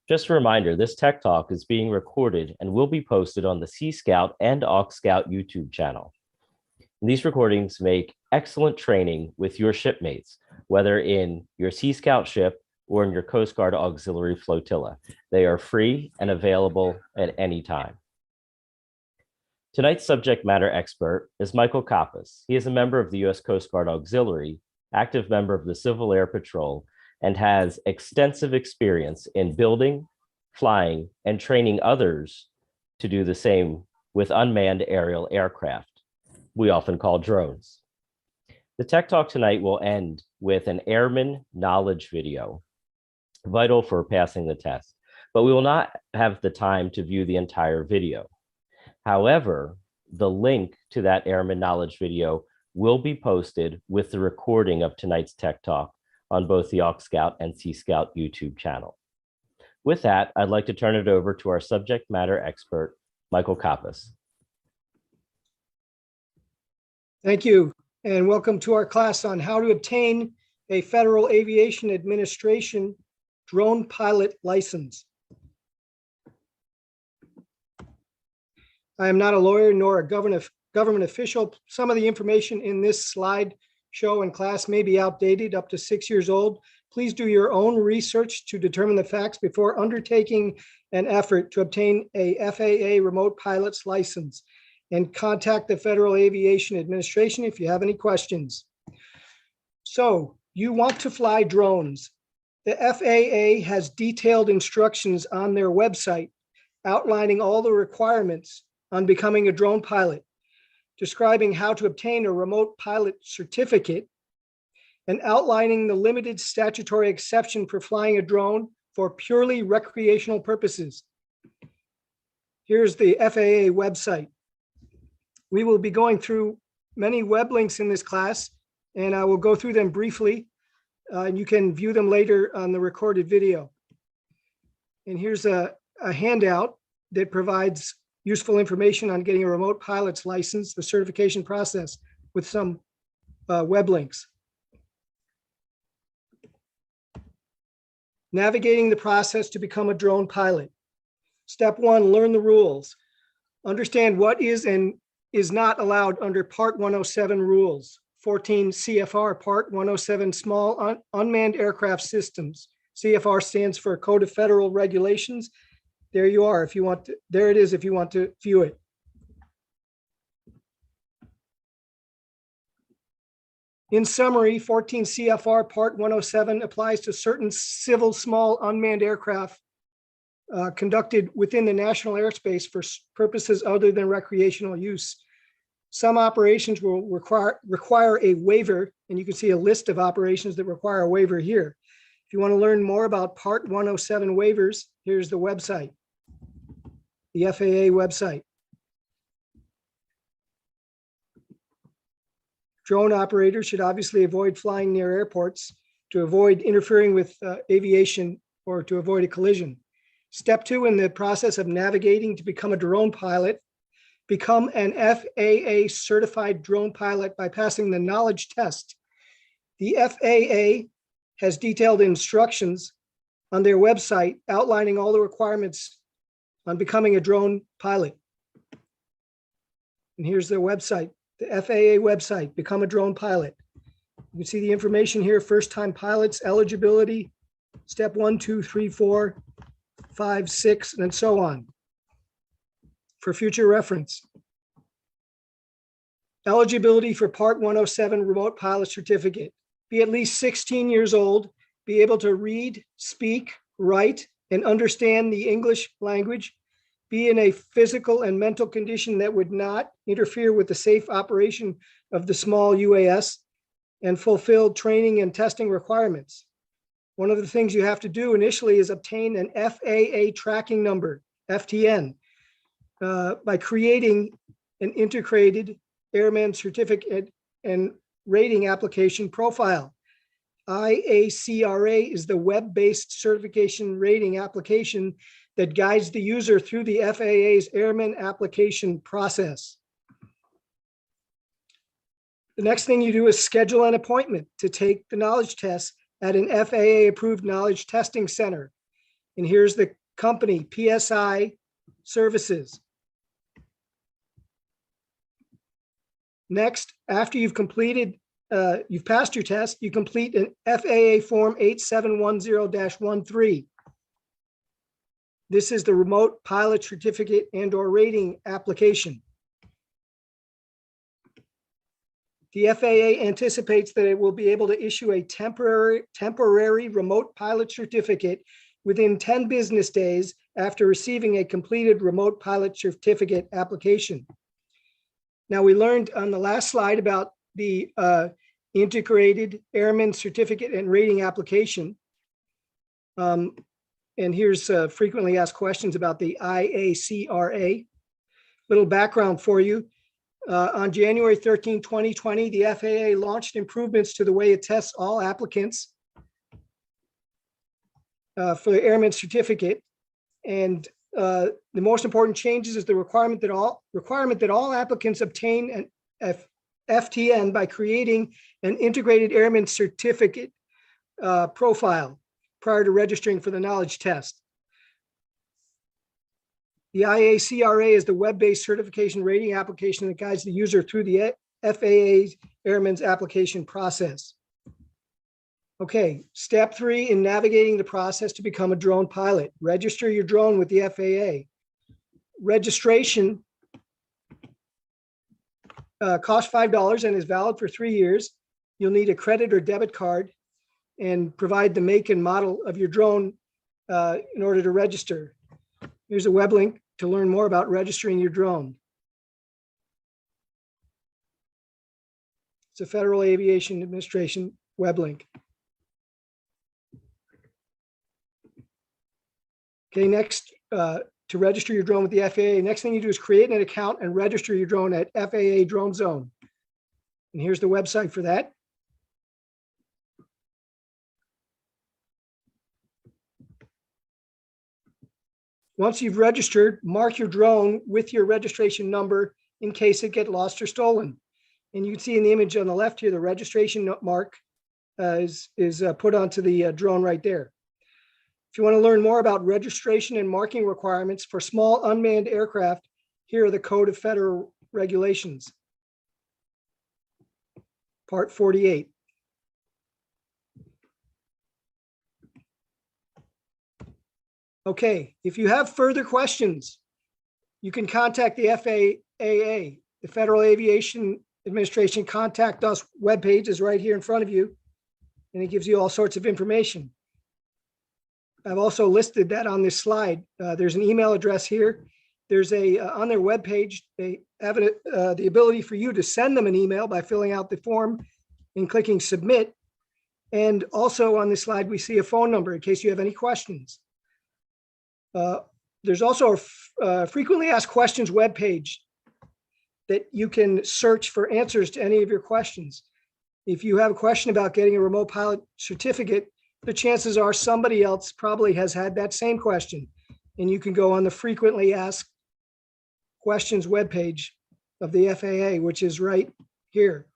Just a reminder, this Tech Talk is being recorded and will be posted on the CScout and AuxScout YouTube channel. These recordings make excellent training with your shipmates, whether in your Sea Scout ship or in your Coast Guard auxiliary flotilla. They are free and available at any time. Tonight's subject matter expert is Michael Kappas. He is a member of the U.S. Coast Guard Auxiliary, active member of the Civil Air Patrol, and has extensive experience in building, flying, and training others to do the same with unmanned aerial aircraft we often call drones. The Tech Talk tonight will end with an airman knowledge video, vital for passing the test, but we will not have the time to view the entire video. However, the link to that airman knowledge video will be posted with the recording of tonight's Tech Talk on both the AuxScout and CScout YouTube channel. With that, I'd like to turn it over to our subject matter expert, Michael Kappas. Thank you, and welcome to our class on how to obtain a Federal Aviation Administration drone pilot license. I am not a lawyer nor a government official. Some of the information in this slide show and class may be outdated, up to 6 years old. Please do your own research to determine the facts before undertaking an effort to obtain a FAA remote pilot's license, and contact the Federal Aviation Administration if you have any questions. So you want to fly drones. The FAA has detailed instructions on their website outlining all the requirements on becoming a drone pilot, describing how to obtain a remote pilot certificate, and outlining the limited statutory exception for flying a drone for purely recreational purposes. Here's the FAA website. We will be going through many web links in this class, and I will go through them briefly, and you can view them later on the recorded video. And here's a handout that provides useful information on getting a remote pilot's license, the certification process, with some web links. Navigating the process to become a drone pilot. Step 1, learn the rules. Understand what is and is not allowed under Part 107 rules. 14 CFR Part 107 Small Unmanned Aircraft Systems. CFR stands for Code of Federal Regulations. There you are if you want to, there it is if you want to view it. In summary, 14 CFR Part 107 applies to certain civil small unmanned aircraft conducted within the national airspace for purposes other than recreational use. Some operations will require a waiver, and you can see a list of operations that require a waiver here. If you want to learn more about Part 107 waivers, here's the website, the FAA website. Drone operators should obviously avoid flying near airports to avoid interfering with aviation or to avoid a collision. Step 2 in the process of navigating to become a drone pilot, become an FAA certified drone pilot by passing the knowledge test. The FAA has detailed instructions on their website outlining all the requirements on becoming a drone pilot. And here's their website, the FAA website, become a drone pilot. You can see the information here, first-time pilots, eligibility, step 1, 2, 3, 4, 5, 6, and so on. For future reference. Eligibility for Part 107 Remote Pilot Certificate. Be at least 16 years old, be able to read, speak, write, and understand the English language, be in a physical and mental condition that would not interfere with the safe operation of the small UAS, and fulfill training and testing requirements. One of the things you have to do initially is obtain an FAA tracking number, FTN, by creating an integrated airman certificate and rating application profile. IACRA is the web-based certification rating application that guides the user through the FAA's airman application process. The next thing you do is schedule an appointment to take the knowledge test at an FAA-approved knowledge testing center. And here's the company, PSI Services. Next, after you've completed, you've passed your test, you complete an FAA Form 8710-13. This is the Remote Pilot Certificate and/or Rating application. The FAA anticipates that it will be able to issue a temporary remote pilot certificate within 10 business days after receiving a completed remote pilot certificate application. Now, we learned on the last slide about the Integrated Airman Certificate and Rating application. And here's frequently asked questions about the IACRA. Little background for you. On January 13, 2020, the FAA launched improvements to the way it tests all applicants for the Airman Certificate. And the most important changes is the requirement that all applicants obtain an FTN by creating an Integrated Airman Certificate profile prior to registering for the knowledge test. The IACRA is the web-based certification rating application that guides the user through the FAA Airman's application process. Okay, step 3 in navigating the process to become a drone pilot. Register your drone with the FAA. Registration costs $5 and is valid for 3 years. You'll need a credit or debit card and provide the make and model of your drone in order to register. Here's a web link to learn more about registering your drone. It's a Federal Aviation Administration web link. Okay, next, to register your drone with the FAA, next thing you do is create an account and register your drone at FAA Drone Zone. And here's the website for that. Once you've registered, mark your drone with your registration number in case it gets lost or stolen. And you can see in the image on the left here, the registration mark is put onto the drone right there. If you want to learn more about registration and marking requirements for small unmanned aircraft, here are the Code of Federal Regulations, Part 48. Okay, if you have further questions, you can contact the FAA, the Federal Aviation Administration Contact Us webpage is right here in front of you, and it gives you all sorts of information. I've also listed that on this slide. There's an email address here. There's on their webpage, they have the ability for you to send them an email by filling out the form and clicking submit. And also on this slide, we see a phone number in case you have any questions. There's also a frequently asked questions webpage that you can search for answers to any of your questions. If you have a question about getting a remote pilot certificate, the chances are somebody else probably has had that same question, and you can go on the frequently asked questions webpage of the FAA, which is right here.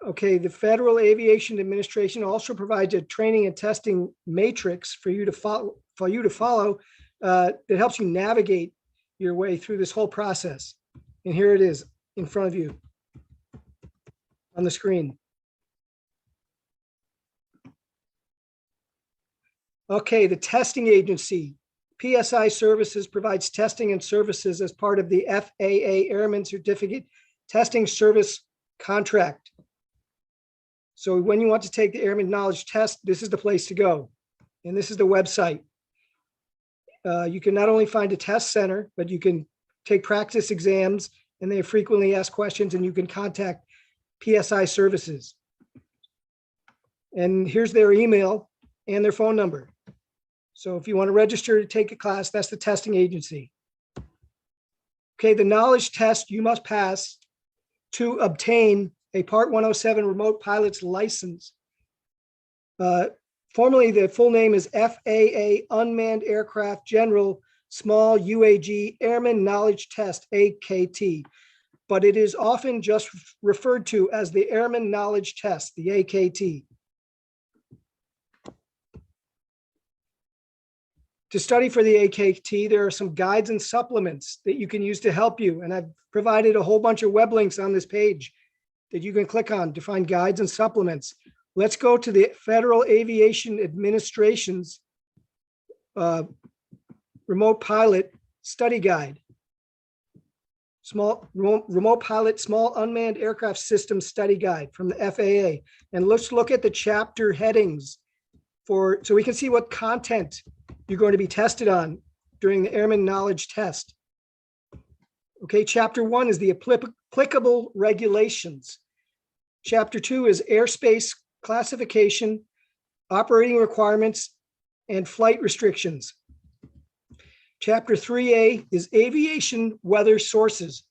Okay, the Federal Aviation Administration also provides a training and testing matrix for you to follow that helps you navigate your way through this whole process. And here it is in front of you on the screen. Okay, the testing agency, PSI Services, provides testing and services as part of the FAA Airman Certificate Testing Service Contract. So when you want to take the Airman Knowledge Test, this is the place to go. And this is the website. You can not only find a test center, but you can take practice exams, and they frequently ask questions, and you can contact PSI Services. And here's their email and their phone number. So if you want to register to take a class, that's the testing agency. Okay, the knowledge test you must pass to obtain a Part 107 remote pilot's license. Formally, the full name is FAA Unmanned Aircraft General Small UAG Airman Knowledge Test, AKT. But it is often just referred to as the Airman Knowledge Test, the AKT. To study for the AKT, there are some guides and supplements that you can use to help you. And I've provided a whole bunch of web links on this page that you can click on to find guides and supplements. Let's go to the Federal Aviation Administration's remote pilot study guide. Remote pilot small unmanned aircraft system study guide from the FAA. And let's look at the chapter headings so we can see what content you're going to be tested on during the Airman Knowledge Test. Okay, chapter 1 is the applicable regulations. Chapter 2 is airspace classification, operating requirements, and flight restrictions. Chapter 3A is aviation weather sources.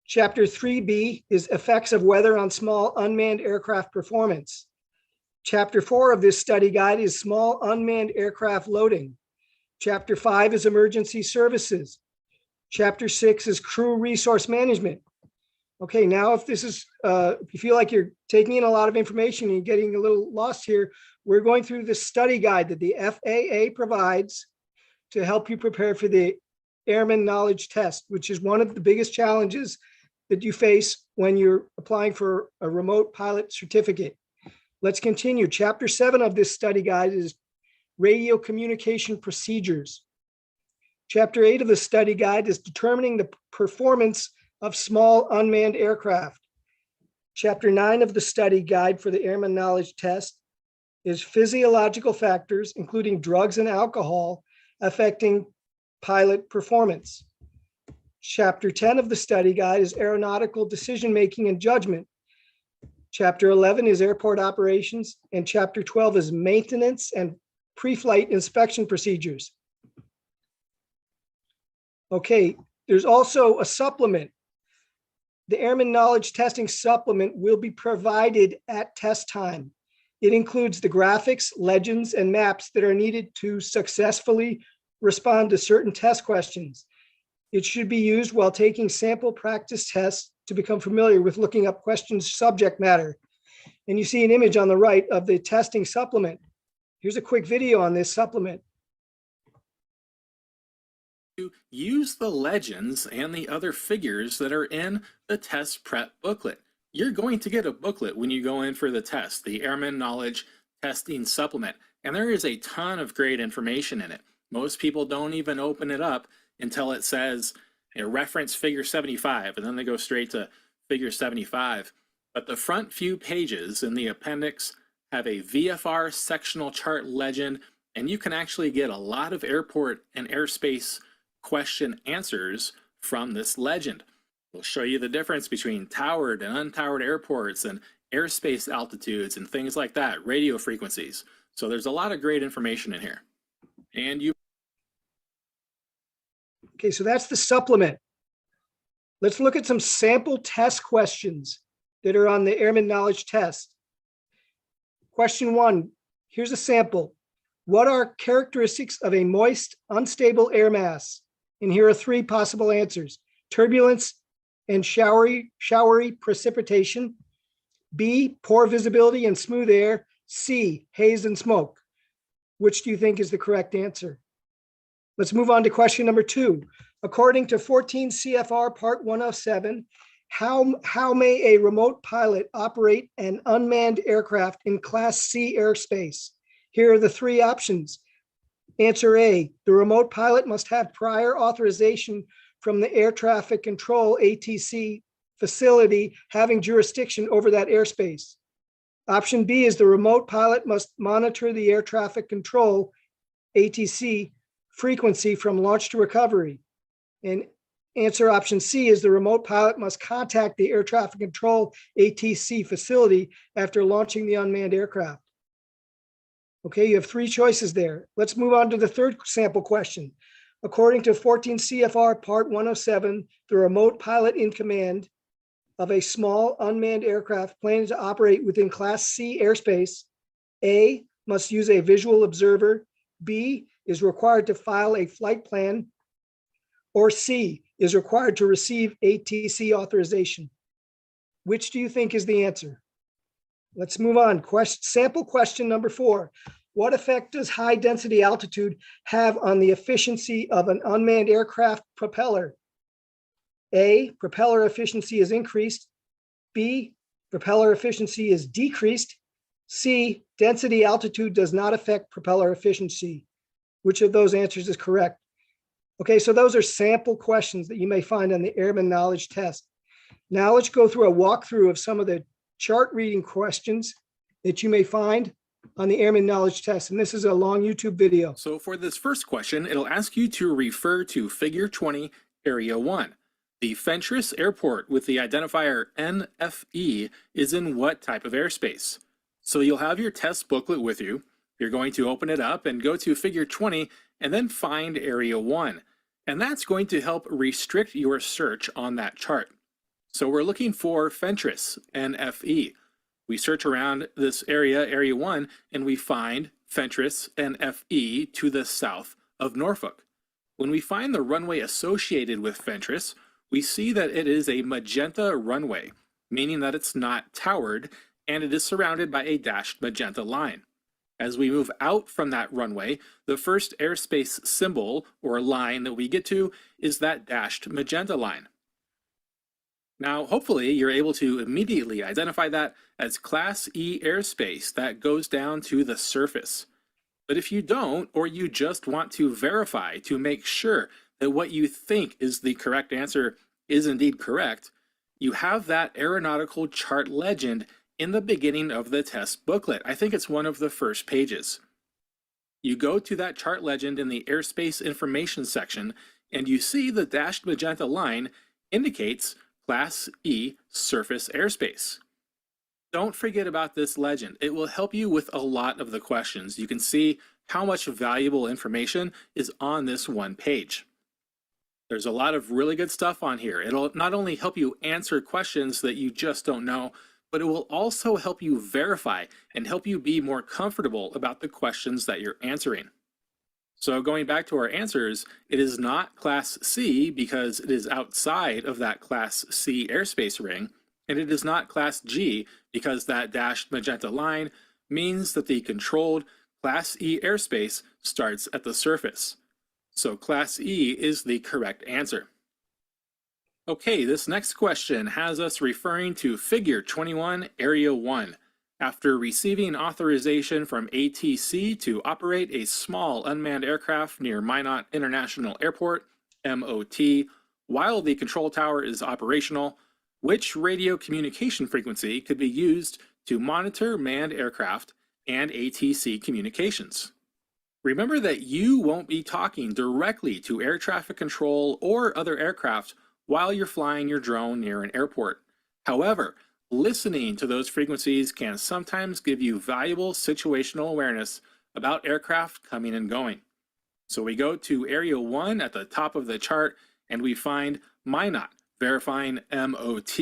Chapter 3B is effects of weather on small unmanned aircraft performance. Chapter 4 of this study guide is small unmanned aircraft loading. Chapter 5 is emergency services. Chapter 6 is crew resource management. Okay, now if you feel like you're taking in a lot of information and you're getting a little lost here, we're going through the study guide that the FAA provides to help you prepare for the Airman Knowledge Test, which is one of the biggest challenges that you face when you're applying for a remote pilot certificate. Let's continue. Chapter 7 of this study guide is radio communication procedures. Chapter 8 of the study guide is determining the performance of small unmanned aircraft. Chapter 9 of the study guide for the Airman Knowledge Test is physiological factors, including drugs and alcohol, affecting pilot performance. Chapter 10 of the study guide is aeronautical decision-making and judgment. Chapter 11 is airport operations, and chapter 12 is maintenance and pre-flight inspection procedures. Okay, there's also a supplement. The Airman Knowledge Testing Supplement will be provided at test time. It includes the graphics, legends, and maps that are needed to successfully respond to certain test questions. It should be used while taking sample practice tests to become familiar with looking up questions subject matter. And you see an image on the right of the testing supplement. Here's a quick video on this supplement. Use the legends and the other figures that are in the test prep booklet. You're going to get a booklet when you go in for the test, the Airman Knowledge Testing Supplement, and there is a ton of great information in it. Most people don't even open it up until it says reference figure 75, and then they go straight to figure 75. But the front few pages in the appendix have a VFR sectional chart legend, and you can actually get a lot of airport and airspace question answers from this legend. We'll show you the difference between towered and untowered airports and airspace altitudes and things like that, radio frequencies. So there's a lot of great information in here. And you Okay, so that's the supplement. Let's look at some sample test questions that are on the Airman Knowledge Test. Question 1, here's a sample. What are characteristics of a moist, unstable air mass? And here are 3 possible answers: turbulence and showery precipitation. B, poor visibility and smooth air. C, haze and smoke. Which do you think is the correct answer? Let's move on to question number 2. According to 14 CFR Part 107, how may a remote pilot operate an unmanned aircraft in Class C airspace? Here are the 3 options. Answer A, the remote pilot must have prior authorization from the air traffic control ATC facility having jurisdiction over that airspace. Option B is the remote pilot must monitor the air traffic control ATC frequency from launch to recovery. And answer option C is the remote pilot must contact the air traffic control ATC facility after launching the unmanned aircraft. Okay, you have 3 choices there. Let's move on to the 3rd sample question. According to 14 CFR Part 107, the remote pilot in command of a small unmanned aircraft planning to operate within Class C airspace, A, must use a visual observer, B, is required to file a flight plan, or C, is required to receive ATC authorization. Which do you think is the answer? Let's move on. Sample question number 4. What effect does high density altitude have on the efficiency of an unmanned aircraft propeller? A, propeller efficiency is increased. B, propeller efficiency is decreased. C, density altitude does not affect propeller efficiency. Which of those answers is correct? Okay, so those are sample questions that you may find on the Airman Knowledge Test. Now let's go through a walkthrough of some of the chart reading questions that you may find on the Airman Knowledge Test. And this is a long YouTube video. So for this first question, it'll ask you to refer to Figure 20, Area 1. The Fentress Airport with the identifier NFE is in what type of airspace? So you'll have your test booklet with you. You're going to open it up and go to Figure 20 and then find Area 1. And that's going to help restrict your search on that chart. So we're looking for Fentress, NFE. We search around this area, Area 1, and we find Fentress, NFE to the south of Norfolk. When we find the runway associated with Fentress, we see that it is a magenta runway, meaning that it's not towered, and it is surrounded by a dashed magenta line. As we move out from that runway, the first airspace symbol or line that we get to is that dashed magenta line. Now, hopefully, you're able to immediately identify that as Class E airspace that goes down to the surface. But if you don't, or you just want to verify to make sure that what you think is the correct answer is indeed correct, you have that aeronautical chart legend in the beginning of the test booklet. I think it's one of the first pages. You go to that chart legend in the airspace information section, and you see the dashed magenta line indicates Class E surface airspace. Don't forget about this legend. It will help you with a lot of the questions. You can see how much valuable information is on this one page. There's a lot of really good stuff on here. It'll not only help you answer questions that you just don't know, but it will also help you verify and help you be more comfortable about the questions that you're answering. So going back to our answers, it is not Class C because it is outside of that Class C airspace ring, and it is not Class G because that dashed magenta line means that the controlled Class E airspace starts at the surface. So Class E is the correct answer. Okay, this next question has us referring to Figure 21, Area 1. After receiving authorization from ATC to operate a small unmanned aircraft near Minot International Airport, MOT, while the control tower is operational, which radio communication frequency could be used to monitor manned aircraft and ATC communications? Remember that you won't be talking directly to air traffic control or other aircraft while you're flying your drone near an airport. However, listening to those frequencies can sometimes give you valuable situational awareness about aircraft coming and going. So we go to Area 1 at the top of the chart and we find Minot, verifying MOT.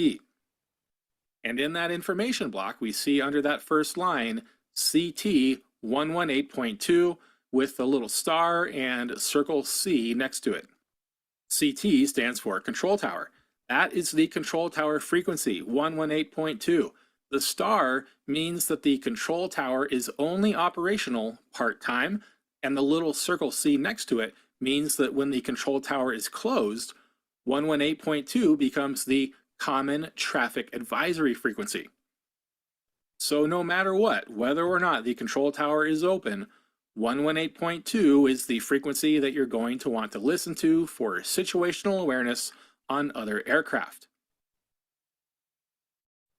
And in that information block, we see under that first line, CT 118.2 with the little star and circle C next to it. CT stands for control tower. That is the control tower frequency, 118.2. The star means that the control tower is only operational part-time, and the little circle C next to it means that when the control tower is closed, 118.2 becomes the common traffic advisory frequency. So no matter what, whether or not the control tower is open, 118.2 is the frequency that you're going to want to listen to for situational awareness on other aircraft.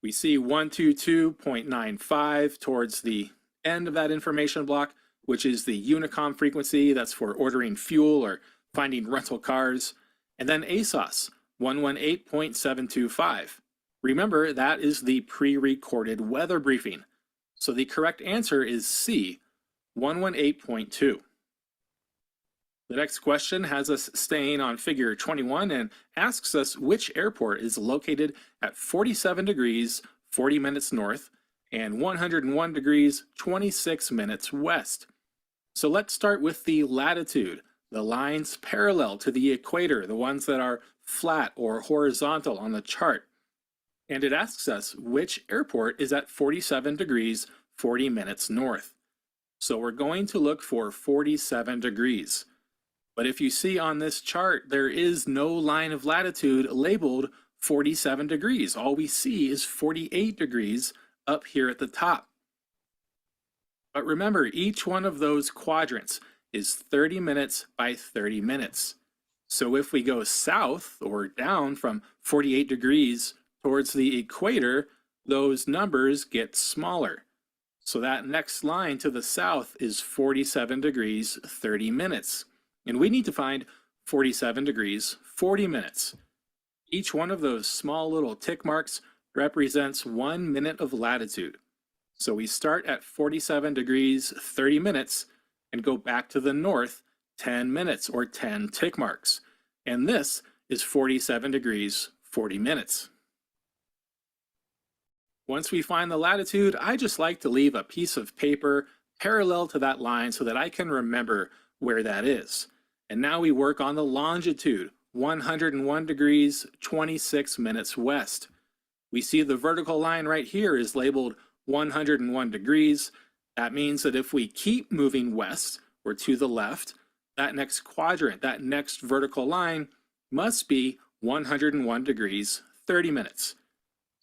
We see 122.95 towards the end of that information block, which is the Unicom frequency. That's for ordering fuel or finding rental cars. And then ASOS, 118.725. Remember, that is the pre-recorded weather briefing. So the correct answer is C, 118.2. The next question has us staying on Figure 21 and asks us which airport is located at 47 degrees, 40 minutes north and 101 degrees, 26 minutes west. So let's start with the latitude, the lines parallel to the equator, the ones that are flat or horizontal on the chart. And it asks us which airport is at 47 degrees, 40 minutes north. So we're going to look for 47 degrees. But if you see on this chart, there is no line of latitude labeled 47 degrees. All we see is 48 degrees up here at the top. But remember, each one of those quadrants is 30 minutes by 30 minutes. So if we go south or down from 48 degrees towards the equator, those numbers get smaller. So that next line to the south is 47 degrees, 30 minutes. And we need to find 47 degrees, 40 minutes. Each one of those small little tick marks represents 1 minute of latitude. So we start at 47 degrees, 30 minutes, and go back to the north 10 minutes or 10 tick marks. And this is 47 degrees, 40 minutes. Once we find the latitude, I just like to leave a piece of paper parallel to that line so that I can remember where that is. And now we work on the longitude, 101 degrees, 26 minutes west. We see the vertical line right here is labeled 101 degrees. That means that if we keep moving west or to the left, that next quadrant, that next vertical line must be 101 degrees, 30 minutes.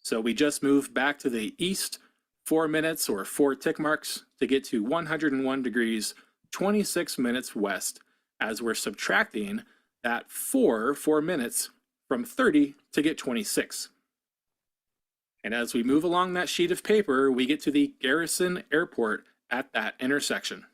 So we just moved back to the east 4 minutes or 4 tick marks to get to 101 degrees, 26 minutes west, as we're subtracting that 4 minutes from 30 to get 26. And as we move along that sheet of paper, we get to the Garrison Airport at that intersection.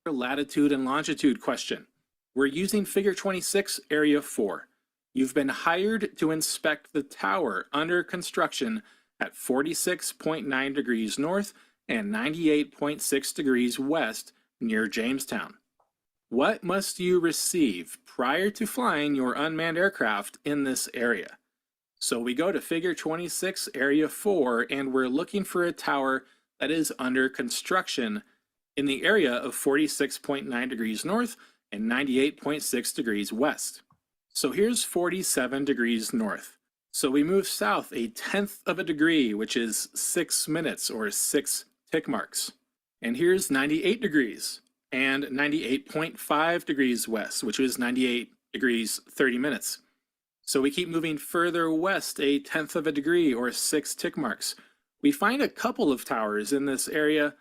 Latitude and longitude question. We're using figure 26, area 4. You've been hired to inspect the tower under construction at 46.9 degrees north and 98.6 degrees west near Jamestown. What must you receive prior to flying your unmanned aircraft in this area? So we go to figure 26, area 4, and we're looking for a tower that is under construction in the area of 46.9 degrees north and 98.6 degrees west. So here's 47 degrees north. So we move south 1/10 of a degree, which is 6 minutes or 6 tick marks. And here's 98 degrees and 98.5 degrees west, which is 98 degrees, 30 minutes. So we keep moving further west 1/10 of a degree or 6 tick marks. We find a couple of towers in this area,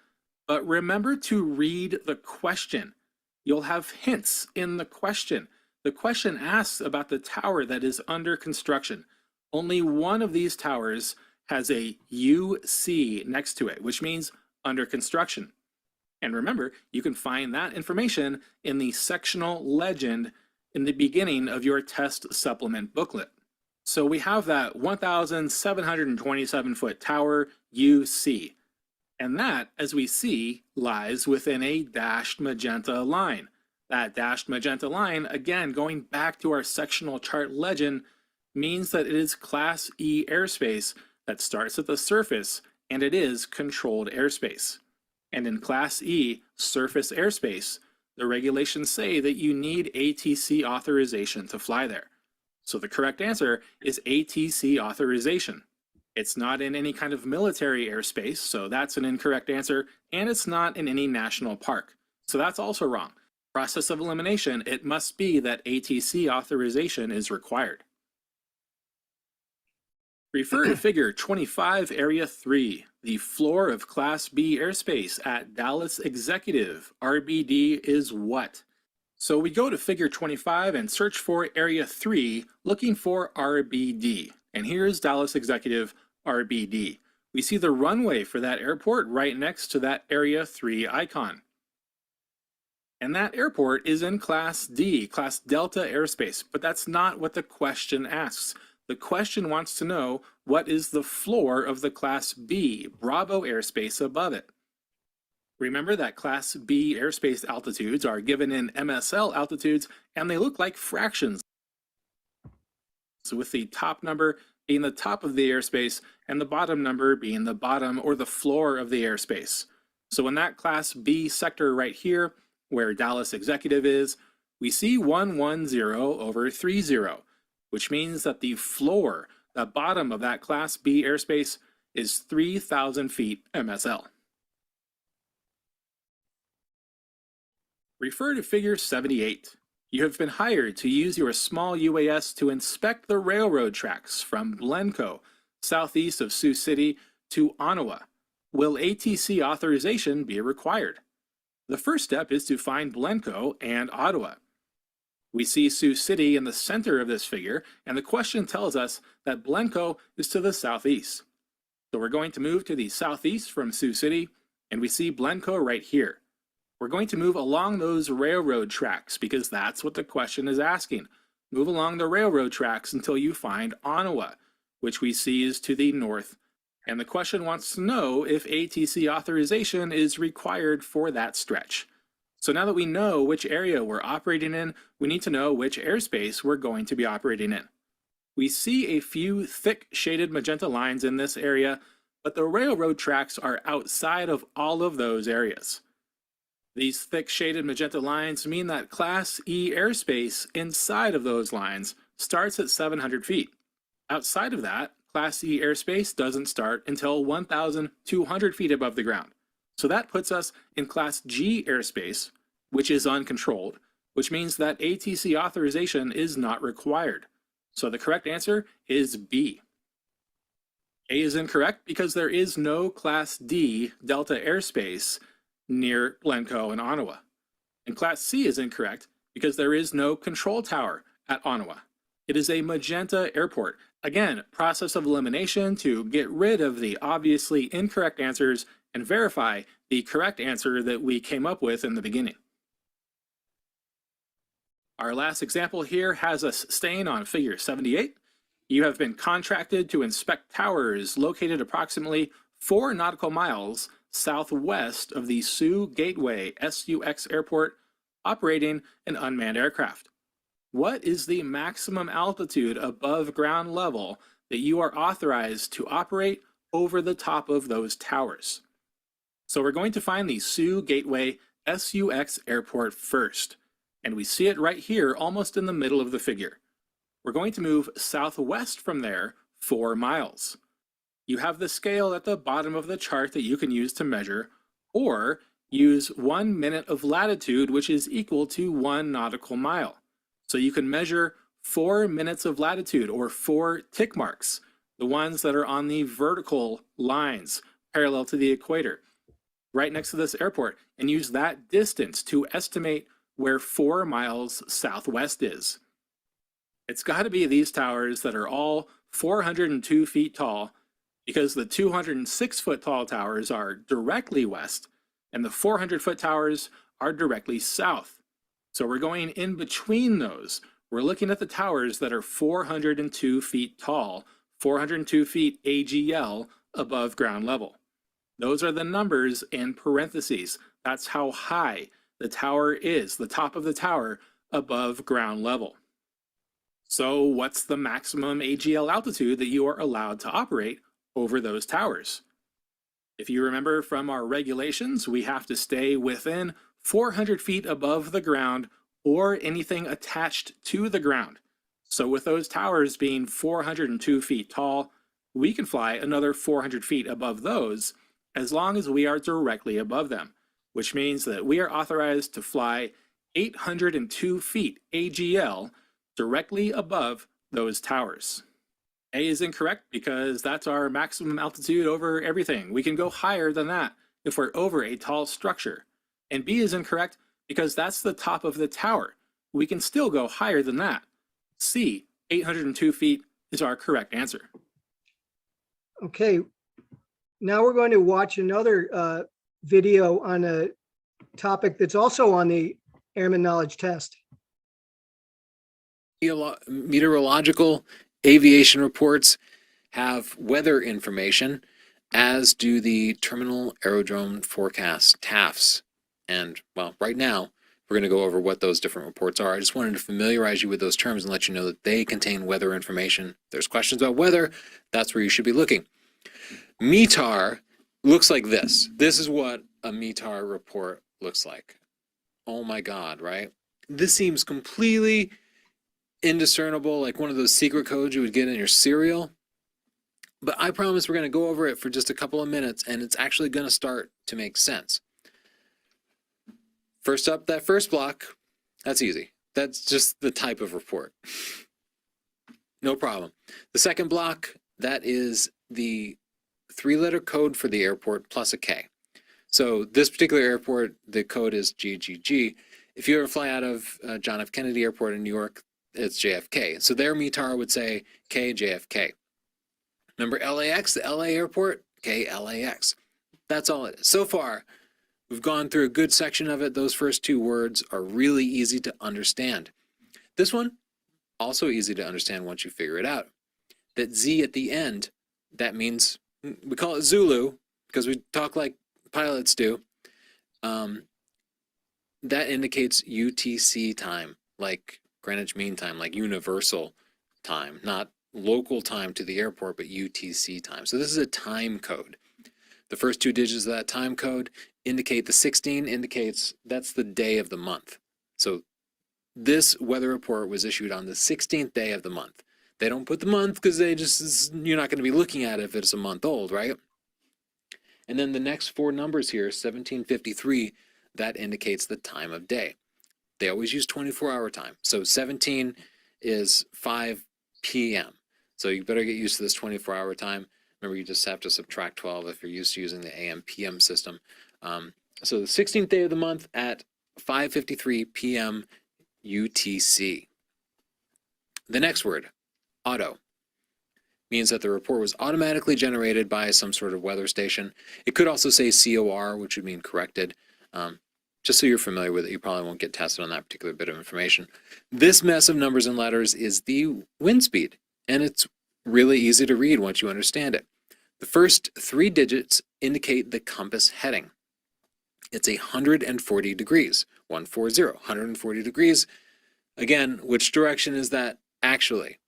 but remember to read the question. You'll have hints in the question. The question asks about the tower that is under construction. Only one of these towers has a UC next to it, which means under construction. And remember, you can find that information in the sectional legend in the beginning of your test supplement booklet. So we have that 1,727-foot tower UC. And that, as we see, lies within a dashed magenta line. That dashed magenta line, again, going back to our sectional chart legend, means that it is Class E airspace that starts at the surface, and it is controlled airspace. And in Class E surface airspace, the regulations say that you need ATC authorization to fly there. So the correct answer is ATC authorization. It's not in any kind of military airspace, so that's an incorrect answer, and it's not in any national park. So that's also wrong. Process of elimination, it must be that ATC authorization is required. Refer to figure 25, area 3, the floor of Class B airspace at Dallas Executive. RBD is what? So we go to figure 25 and search for area 3, looking for RBD. And here's Dallas Executive, RBD. We see the runway for that airport right next to that area 3 icon. And that airport is in Class D, Class Delta airspace, but that's not what the question asks. The question wants to know what is the floor of the Class B, Bravo airspace above it. Remember that Class B airspace altitudes are given in MSL altitudes, and they look like fractions. So with the top number being the top of the airspace and the bottom number being the bottom or the floor of the airspace. So in that Class B sector right here, where Dallas Executive is, we see 110/30, which means that the floor, the bottom of that Class B airspace, is 3,000 feet MSL. Refer to Figure 78. You have been hired to use your small UAS to inspect the railroad tracks from Blencoe, southeast of Sioux City, to Ottawa. Will ATC authorization be required? The first step is to find Blencoe and Ottawa. We see Sioux City in the center of this figure, and the question tells us that Blencoe is to the southeast. So we're going to move to the southeast from Sioux City, and we see Blencoe right here. We're going to move along those railroad tracks because that's what the question is asking. Move along the railroad tracks until you find Ottawa, which we see is to the north. And the question wants to know if ATC authorization is required for that stretch. So now that we know which area we're operating in, we need to know which airspace we're going to be operating in. We see a few thick shaded magenta lines in this area, but the railroad tracks are outside of all of those areas. These thick shaded magenta lines mean that Class E airspace inside of those lines starts at 700 feet. Outside of that, Class E airspace doesn't start until 1,200 feet above the ground. So that puts us in Class G airspace, which is uncontrolled, which means that ATC authorization is not required. So the correct answer is B. A is incorrect because there is no Class D Delta airspace near Blencoe and Ottawa. And Class C is incorrect because there is no control tower at Ottawa. It is a magenta airport. Again, process of elimination to get rid of the obviously incorrect answers and verify the correct answer that we came up with in the beginning. Our last example here has us staying on Figure 78. You have been contracted to inspect towers located approximately 4 nautical miles southwest of the Sioux Gateway SUX airport, operating an unmanned aircraft. What is the maximum altitude above ground level that you are authorized to operate over the top of those towers? So we're going to find the Sioux Gateway SUX airport first, and we see it right here almost in the middle of the figure. We're going to move southwest from there 4 miles. You have the scale at the bottom of the chart that you can use to measure, or use 1 minute of latitude, which is equal to 1 nautical mile. So you can measure 4 minutes of latitude, or 4 tick marks, the ones that are on the vertical lines parallel to the equator, right next to this airport, and use that distance to estimate where 4 miles southwest is. It's got to be these towers that are all 402 feet tall, because the 206-foot tall towers are directly west, and the 400-foot towers are directly south. So we're going in between those. We're looking at the towers that are 402 feet tall, 402 feet AGL above ground level. Those are the numbers in parentheses. That's how high the tower is, the top of the tower above ground level. So what's the maximum AGL altitude that you are allowed to operate over those towers? If you remember from our regulations, we have to stay within 400 feet above the ground or anything attached to the ground. So with those towers being 402 feet tall, we can fly another 400 feet above those as long as we are directly above them, which means that we are authorized to fly 802 feet AGL directly above those towers. A is incorrect because that's our maximum altitude over everything. We can go higher than that if we're over a tall structure. And B is incorrect because that's the top of the tower. We can still go higher than that. C, 802 feet, is our correct answer. Okay, now we're going to watch another video on a topic that's also on the Airman Knowledge Test. Meteorological aviation reports have weather information, as do the Terminal Aerodrome Forecast, TAFs. And, well, right now, we're going to go over what those different reports are. I just wanted to familiarize you with those terms and let you know that they contain weather information. If there's questions about weather, that's where you should be looking. METAR looks like this. This is what a METAR report looks like. Oh my God, right? This seems completely indiscernible, like one of those secret codes you would get in your cereal. But I promise we're going to go over it for just a couple of minutes, and it's actually going to start to make sense. First up, that first block, that's easy. That's just the type of report. No problem. The second block, that is the 3-letter code for the airport plus a K. So this particular airport, the code is GGG. If you ever fly out of John F. Kennedy Airport in New York, it's JFK. So their METAR would say KJFK. Remember LAX, the LA airport, KLAX. That's all it is. So far, we've gone through a good section of it. Those first 2 words are really easy to understand. This one, also easy to understand once you figure it out. That Z at the end, that means, we call it Zulu because we talk like pilots do. That indicates UTC time, like Greenwich Mean Time, like universal time, not local time to the airport, but UTC time. So this is a time code. The first 2 digits of that time code indicate the 16 indicates that's the day of the month. So this weather report was issued on the 16th day of the month. They don't put the month because you're not going to be looking at it if it's a month old, right? And then the next 4 numbers here, 1753, that indicates the time of day. They always use 24-hour time. So 17 is 5 p.m. So you better get used to this 24-hour time. Remember, you just have to subtract 12 if you're used to using the AM/PM system. So the 16th day of the month at 5:53 p.m. UTC. The next word, auto, means that the report was automatically generated by some sort of weather station. It could also say COR, which would mean corrected. Just so you're familiar with it, you probably won't get tested on that particular bit of information. This mess of numbers and letters is the wind speed, and it's really easy to read once you understand it. The first 3 digits indicate the compass heading. It's 140 degrees, 140, 140 degrees. Again, which direction is that actually?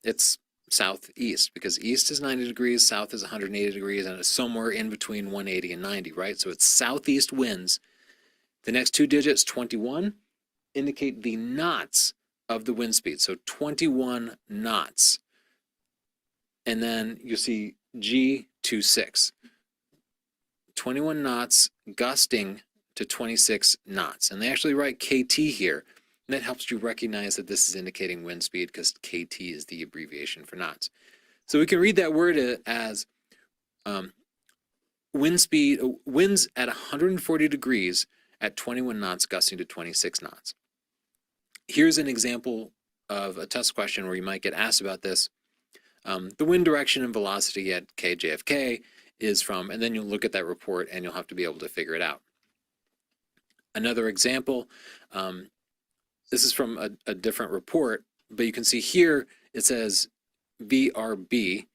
It's southeast, because east is 90 degrees, south is 180 degrees, and it's somewhere in between 180 and 90, right? So it's southeast winds. The next 2 digits, 21, indicate the knots of the wind speed. So 21 knots. And then you see G26. 21 knots gusting to 26 knots. And they actually write KT here. And that helps you recognize that this is indicating wind speed because KT is the abbreviation for knots. So we can read that word as wind speed, winds at 140 degrees at 21 knots gusting to 26 knots. Here's an example of a test question where you might get asked about this. The wind direction and velocity at KJFK is from, and then you'll look at that report and you'll have to be able to figure it out. Another example, this is from a different report, but you can see here it says VRB.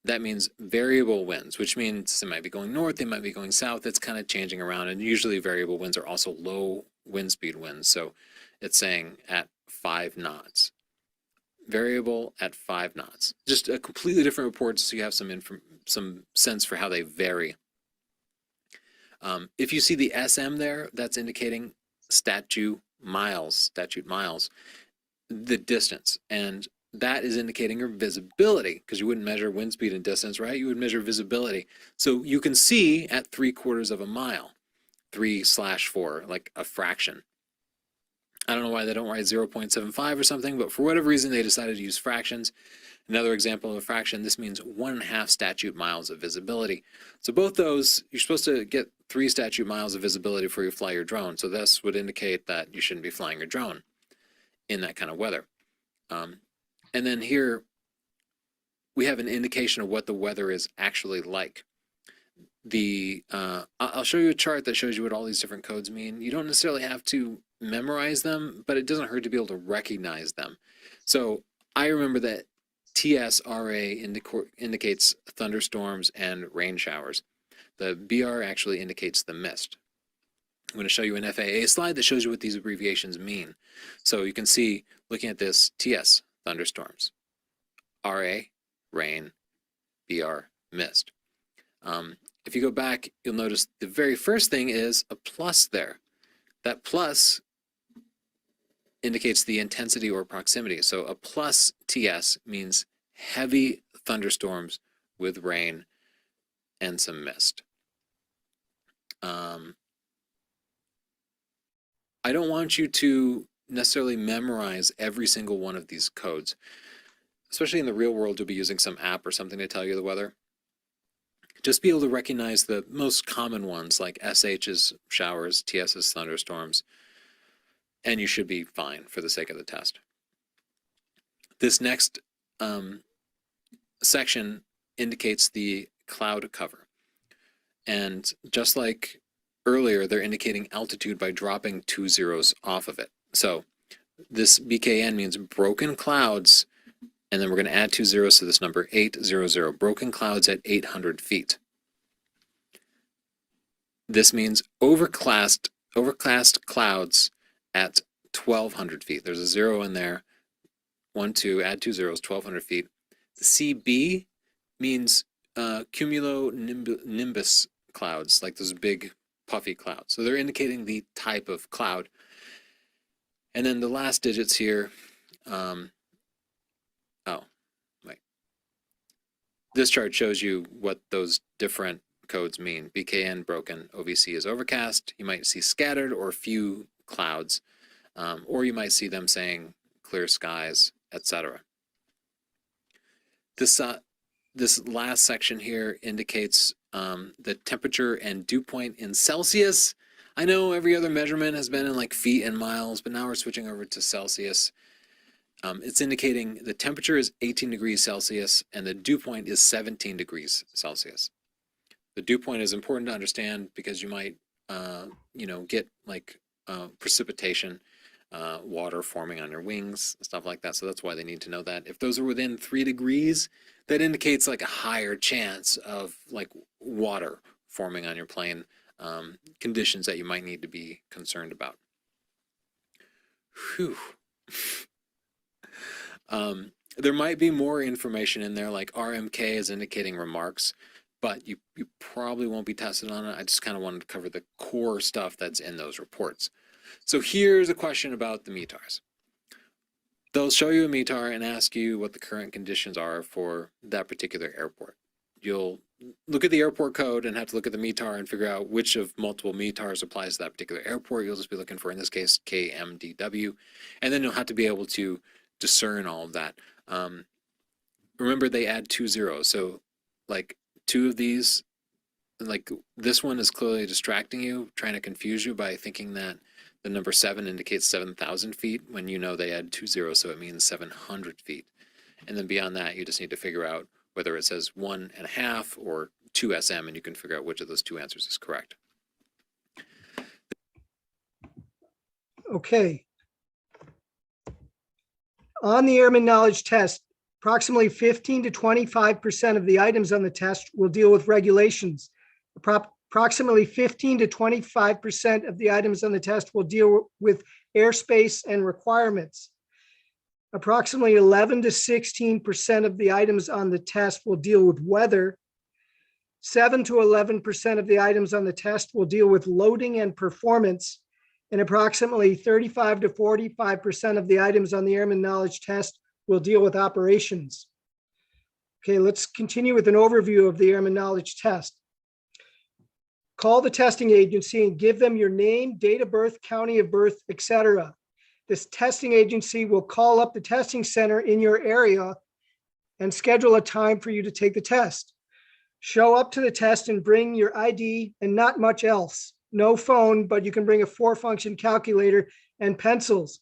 That means variable winds, which means they might be going north, they might be going south. It's kind of changing around, and usually variable winds are also low wind speed winds. So it's saying at 5 knots. Variable at 5 knots. Just a completely different report, so you have some sense for how they vary. If you see the SM there, that's indicating statute miles, the distance, and that is indicating your visibility, because you wouldn't measure wind speed and distance, right? You would measure visibility. So you can see at 3/4 of a mile, 3/4, like a fraction. I don't know why they don't write 0.75 or something, but for whatever reason, they decided to use fractions. Another example of a fraction, this means 1.5 statute miles of visibility. So both those, you're supposed to get 3 statute miles of visibility before you fly your drone. So this would indicate that you shouldn't be flying your drone in that kind of weather. And then here, we have an indication of what the weather is actually like. I'll show you a chart that shows you what all these different codes mean. You don't necessarily have to memorize them, but it doesn't hurt to be able to recognize them. So I remember that TSRA indicates thunderstorms and rain showers. The BR actually indicates the mist. I'm going to show you an FAA slide that shows you what these abbreviations mean. So you can see, looking at this, TS, thunderstorms, RA, rain, BR, mist. If you go back, you'll notice the very first thing is a plus there. That plus indicates the intensity or proximity. So a plus TS means heavy thunderstorms with rain and some mist. I don't want you to necessarily memorize every single one of these codes. Especially in the real world, you'll be using some app or something to tell you the weather. Just be able to recognize the most common ones like SH's showers, TS's thunderstorms, and you should be fine for the sake of the test. This next section indicates the cloud cover. And just like earlier, they're indicating altitude by dropping 2 zeros off of it. So this BKN means broken clouds, and then we're going to add 2 zeros to this number, 800, broken clouds at 800 feet. This means overcast clouds at 1,200 feet. There's a 0 in there. 1, 2, add 2 zeros, 1,200 feet. The CB means cumulonimbus clouds, like those big puffy clouds. So they're indicating the type of cloud. And then the last digits here, this chart shows you what those different codes mean. BKN, broken, OVC is overcast. You might see scattered or few clouds, or you might see them saying clear skies, etc. This last section here indicates the temperature and dew point in Celsius. I know every other measurement has been in like feet and miles, but now we're switching over to Celsius. It's indicating the temperature is 18 degrees Celsius and the dew point is 17 degrees Celsius. The dew point is important to understand because you might, get like precipitation, water forming on your wings, stuff like that. So that's why they need to know that. If those are within 3 degrees, that indicates like a higher chance of like water forming on your plane, conditions that you might need to be concerned about. Whew. There might be more information in there, like RMK is indicating remarks, but you probably won't be tested on it. I just kind of wanted to cover the core stuff that's in those reports. So here's a question about the METARs. They'll show you a METAR and ask you what the current conditions are for that particular airport. You'll look at the airport code and have to look at the METAR and figure out which of multiple METARs applies to that particular airport. You'll just be looking for, in this case, KMDW, and then you'll have to be able to discern all of that. Remember, they add 2 zeros, so like 2 of these, like this one is clearly distracting you, trying to confuse you by thinking that the number 7 indicates 7,000 feet when you know they add 2 zeros, so it means 700 feet. And then beyond that, you just need to figure out whether it says 1.5 or 2 SM, and you can figure out which of those 2 answers is correct. Okay. On the Airman Knowledge Test, approximately 15 to 25% of the items on the test will deal with regulations. Approximately 15 to 25% of the items on the test will deal with airspace and requirements. Approximately 11 to 16% of the items on the test will deal with weather. 7 to 11% of the items on the test will deal with loading and performance. And approximately 35 to 45% of the items on the Airman Knowledge Test will deal with operations. Okay, let's continue with an overview of the Airman Knowledge Test. Call the testing agency and give them your name, date of birth, county of birth, etc. This testing agency will call up the testing center in your area and schedule a time for you to take the test. Show up to the test and bring your ID and not much else. No phone, but you can bring a 4-function calculator and pencils.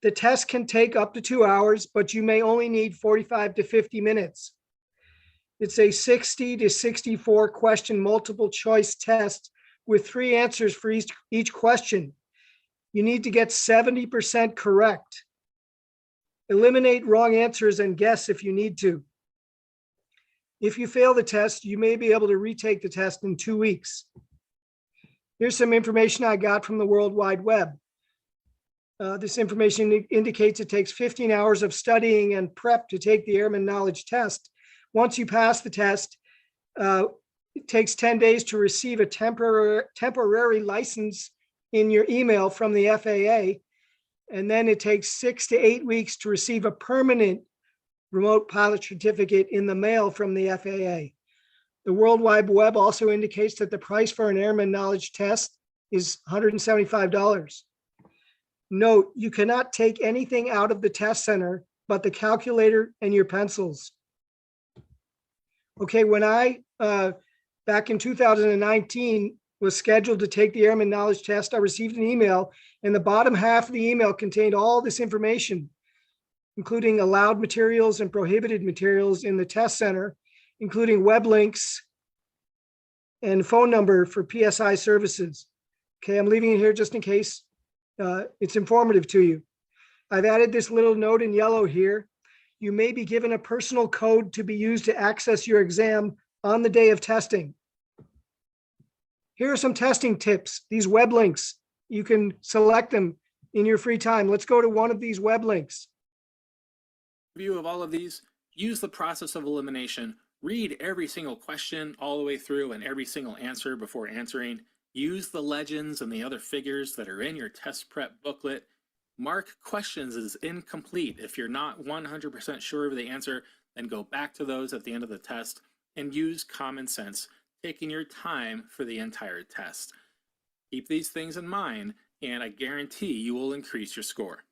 The test can take up to 2 hours, but you may only need 45 to 50 minutes. It's a 60 to 64 question multiple choice test with 3 answers for each question. You need to get 70% correct. Eliminate wrong answers and guess if you need to. If you fail the test, you may be able to retake the test in 2 weeks. Here's some information I got from the World Wide Web. This information indicates it takes 15 hours of studying and prep to take the Airman Knowledge Test. Once you pass the test, it takes 10 days to receive a temporary license in your email from the FAA. And then it takes 6 to 8 weeks to receive a permanent remote pilot certificate in the mail from the FAA. The World Wide Web also indicates that the price for an Airman Knowledge Test is $175. Note, you cannot take anything out of the test center but the calculator and your pencils. Okay, when I, back in 2019, was scheduled to take the Airman Knowledge Test, I received an email, and the bottom half of the email contained all this information, including allowed materials and prohibited materials in the test center, including web links and phone number for PSI services. Okay, I'm leaving it here just in case it's informative to you. I've added this little note in yellow here. You may be given a personal code to be used to access your exam on the day of testing. Here are some testing tips. These web links, you can select them in your free time. Let's go to one of these web links. Review of all of these, use the process of elimination, read every single question all the way through and every single answer before answering. Use the legends and the other figures that are in your test prep booklet. Mark questions as incomplete. If you're not 100% sure of the answer, then go back to those at the end of the test and use common sense, taking your time for the entire test. Keep these things in mind, and I guarantee you will increase your score.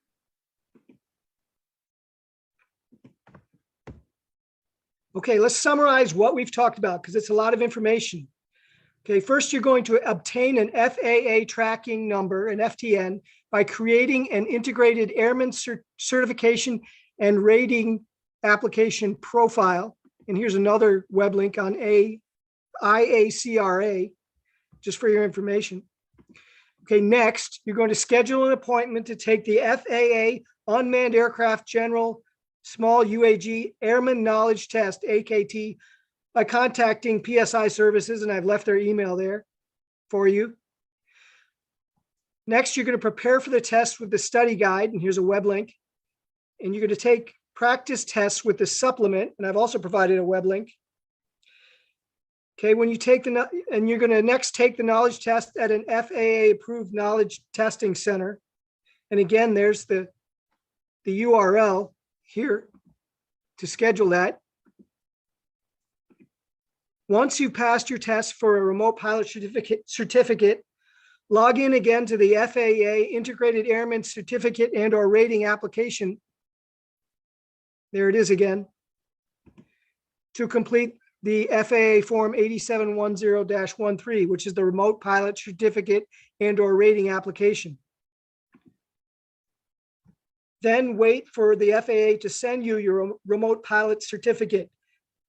Okay, let's summarize what we've talked about because it's a lot of information. Okay, first you're going to obtain an FAA tracking number, an FTN, by creating an integrated airman certification and rating application profile. And here's another web link on IACRA, just for your information. Okay, next, you're going to schedule an appointment to take the FAA Unmanned Aircraft General Small UAG Airman Knowledge Test, AKT, by contacting PSI Services, and I've left their email there for you. Next, you're going to prepare for the test with the study guide, and here's a web link. And you're going to take practice tests with the supplement, and I've also provided a web link. Okay, when you take and you're going to next take the knowledge test at an FAA approved knowledge testing center. And again, there's the URL here to schedule that. Once you've passed your test for a remote pilot certificate, log in again to the FAA Integrated Airman Certificate and/or Rating application. There it is again. To complete the FAA Form 8710-13, which is the Remote Pilot Certificate and/or Rating application. Then wait for the FAA to send you your remote pilot certificate.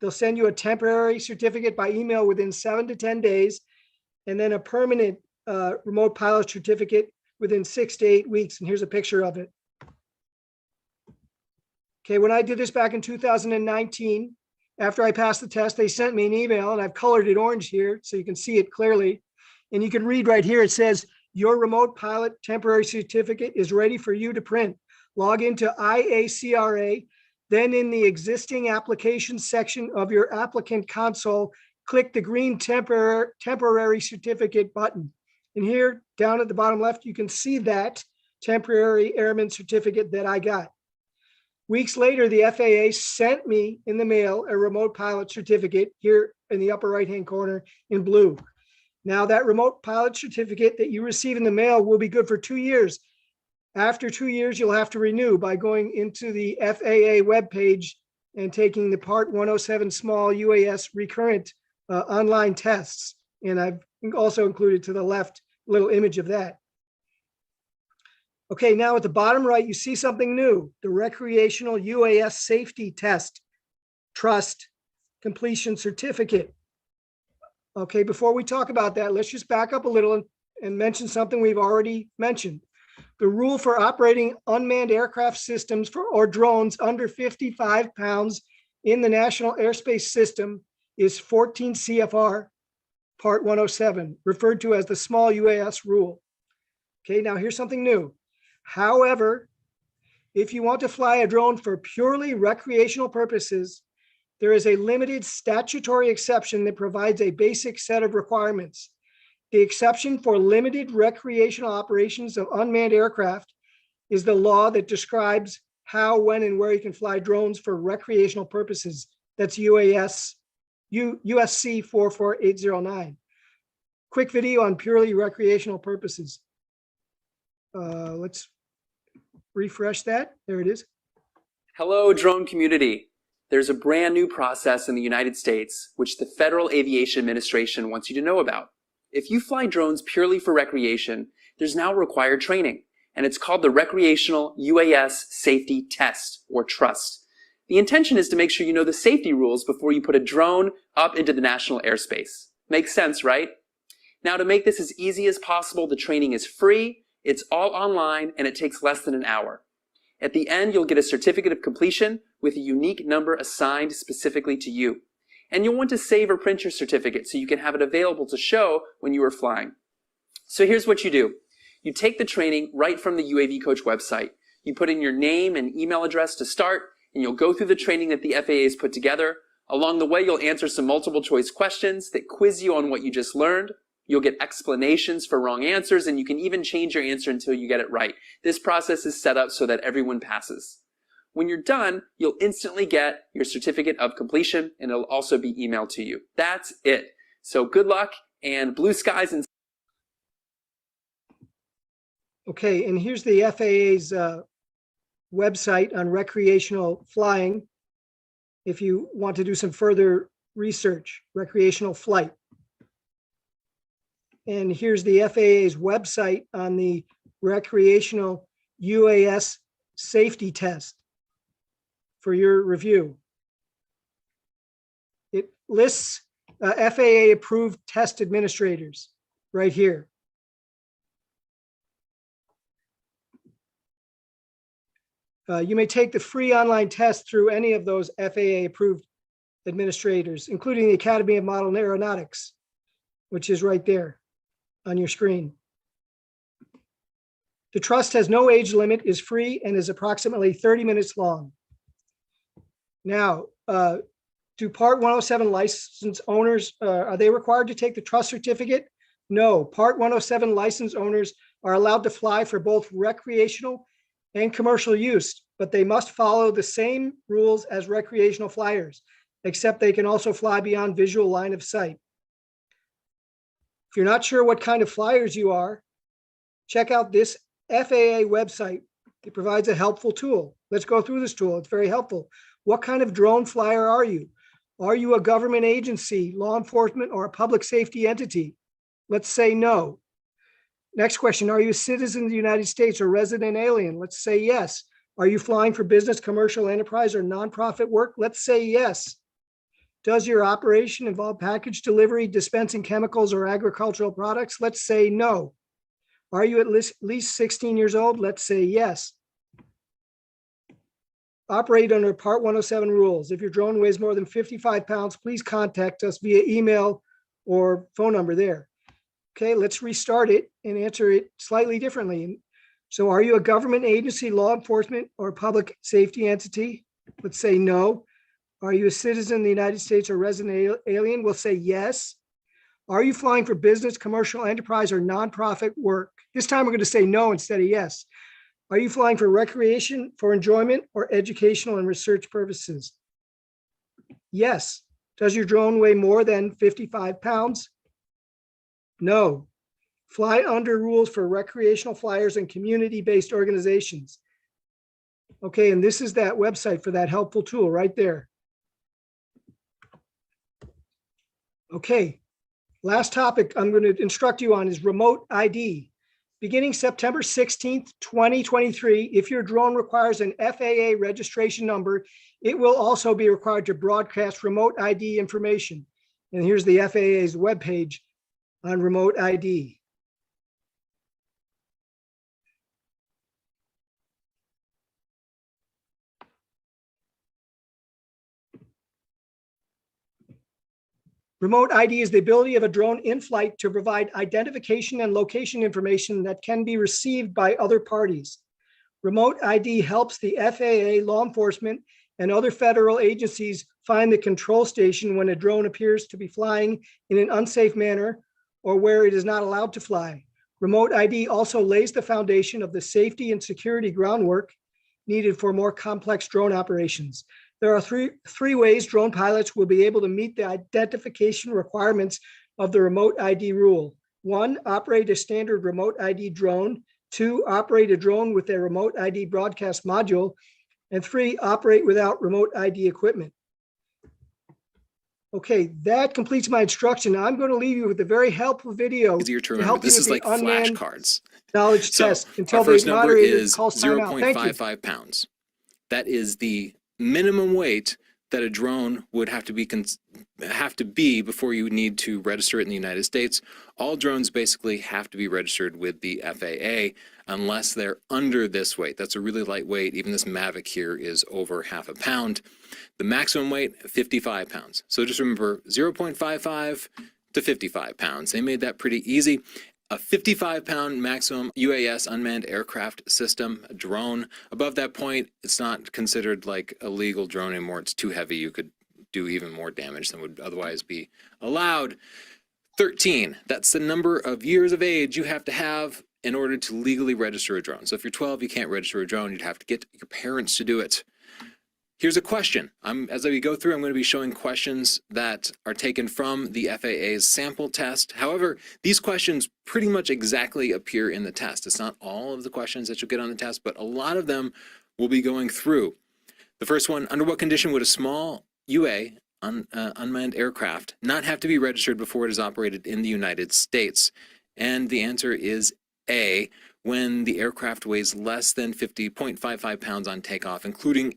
They'll send you a temporary certificate by email within 7 to 10 days, and then a permanent remote pilot certificate within 6 to 8 weeks. And here's a picture of it. Okay, when I did this back in 2019, after I passed the test, they sent me an email, and I've colored it orange here so you can see it clearly. And you can read right here, it says, your remote pilot temporary certificate is ready for you to print. Log into IACRA, then in the existing application section of your applicant console, click the green temporary certificate button. And here down at the bottom left, you can see that temporary airman certificate that I got. Weeks later, the FAA sent me in the mail a remote pilot certificate here in the upper right-hand corner in blue. Now that remote pilot certificate that you receive in the mail will be good for 2 years. After 2 years, you'll have to renew by going into the FAA webpage and taking the Part 107 Small UAS recurrent online tests. And I've also included to the left a little image of that. Okay, now at the bottom right, you see something new, the Recreational UAS Safety Test Trust Completion Certificate. Okay, before we talk about that, let's just back up a little and mention something we've already mentioned. The rule for operating unmanned aircraft systems or drones under 55 pounds in the National Airspace System is 14 CFR Part 107, referred to as the Small UAS Rule. Okay, now here's something new. However, if you want to fly a drone for purely recreational purposes, there is a limited statutory exception that provides a basic set of requirements. The exception for limited recreational operations of unmanned aircraft is the law that describes how, when, and where you can fly drones for recreational purposes. That's USC 44809. Quick video on purely recreational purposes. Let's refresh that. There it is. Hello, drone community. There's a brand new process in the United States which the Federal Aviation Administration wants you to know about. If you fly drones purely for recreation, there's now required training, and it's called the Recreational UAS Safety Test, or TRUST. The intention is to make sure you know the safety rules before you put a drone up into the national airspace. Makes sense, right? Now, to make this as easy as possible, the training is free, it's all online, and it takes less than an hour. At the end, you'll get a certificate of completion with a unique number assigned specifically to you. And you'll want to save or print your certificate so you can have it available to show when you are flying. So here's what you do. You take the training right from the UAV Coach website. You put in your name and email address to start, and you'll go through the training that the FAA has put together. Along the way, you'll answer some multiple choice questions that quiz you on what you just learned. You'll get explanations for wrong answers, and you can even change your answer until you get it right. This process is set up so that everyone passes. When you're done, you'll instantly get your certificate of completion, and it'll also be emailed to you. That's it. So good luck and blue skies. And Okay, and here's the FAA's website on recreational flying. If you want to do some further research, recreational flight. And here's the FAA's website on the recreational UAS safety test for your review. It lists FAA approved test administrators right here. You may take the free online test through any of those FAA approved administrators, including the Academy of Model Aeronautics, which is right there on your screen. The trust has no age limit, is free, and is approximately 30 minutes long. Now, do Part 107 license owners, are they required to take the trust certificate? No, Part 107 license owners are allowed to fly for both recreational and commercial use, but they must follow the same rules as recreational flyers, except they can also fly beyond visual line of sight. If you're not sure what kind of flyers you are, check out this FAA website. It provides a helpful tool. Let's go through this tool. It's very helpful. What kind of drone flyer are you? Are you a government agency, law enforcement, or a public safety entity? Let's say no. Next question, are you a citizen of the United States or resident alien? Let's say yes. Are you flying for business, commercial enterprise, or nonprofit work? Let's say yes. Does your operation involve package delivery, dispensing chemicals or agricultural products? Let's say no. Are you at least 16 years old? Let's say yes. Operate under Part 107 rules. If your drone weighs more than 55 pounds, please contact us via email or phone number there. Okay, let's restart it and answer it slightly differently. So are you a government agency, law enforcement, or public safety entity? Let's say no. Are you a citizen of the United States or resident alien? We'll say yes. Are you flying for business, commercial enterprise, or nonprofit work? This time we're going to say no instead of yes. Are you flying for recreation, for enjoyment, or educational and research purposes? Yes. Does your drone weigh more than 55 pounds? No. Fly under rules for recreational flyers and community-based organizations. Okay, and this is that website for that helpful tool right there. Okay, last topic I'm going to instruct you on is remote ID. Beginning September 16th, 2023, if your drone requires an FAA registration number, it will also be required to broadcast remote ID information. And here's the FAA's webpage on remote ID. Remote ID is the ability of a drone in flight to provide identification and location information that can be received by other parties. Remote ID helps the FAA, law enforcement, and other federal agencies find the control station when a drone appears to be flying in an unsafe manner or where it is not allowed to fly. Remote ID also lays the foundation of the safety and security groundwork needed for more complex drone operations. There are three ways drone pilots will be able to meet the identification requirements of the remote ID rule. 1, operate a standard remote ID drone. 2, operate a drone with a remote ID broadcast module. And 3, operate without remote ID equipment. Okay, that completes my instruction. I'm going to leave you with a very helpful video Easier to to remember. help you This with is the like unmanned flashcards. knowledge So test our until first the number moderator is calls time out. Thank you. 0.55 pounds. That is the minimum weight that a drone would have to be before you need to register it in the United States. All drones basically have to be registered with the FAA unless they're under this weight. That's a really light weight. Even this Mavic here is over half a pound. The maximum weight, 55 pounds. So just remember 0.55 to 55 pounds. They made that pretty easy. A 55-pound maximum UAS unmanned aircraft system, a drone. Above that point, it's not considered like a legal drone anymore. It's too heavy. You could do even more damage than would otherwise be allowed. 13, that's the number of years of age you have to have in order to legally register a drone. So if you're 12, you can't register a drone. You'd have to get your parents to do it. Here's a question. As we go through, I'm going to be showing questions that are taken from the FAA's sample test. However, these questions pretty much exactly appear in the test. It's not all of the questions that you'll get on the test, but a lot of them will be going through. The first one, under what condition would a small UA, unmanned aircraft, not have to be registered before it is operated in the United States? And the answer is A, when the aircraft weighs less than 50.55 pounds on takeoff, including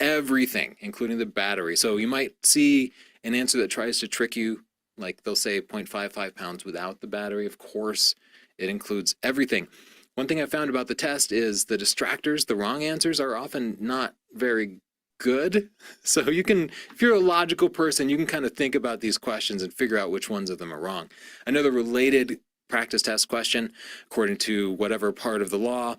everything, including the battery. So you might see an answer that tries to trick you, like they'll say 0.55 pounds without the battery. Of course, it includes everything. One thing I found about the test is the distractors, the wrong answers, are often not very good. So you can, if you're a logical person, you can kind of think about these questions and figure out which ones of them are wrong. Another related practice test question, according to whatever part of the law: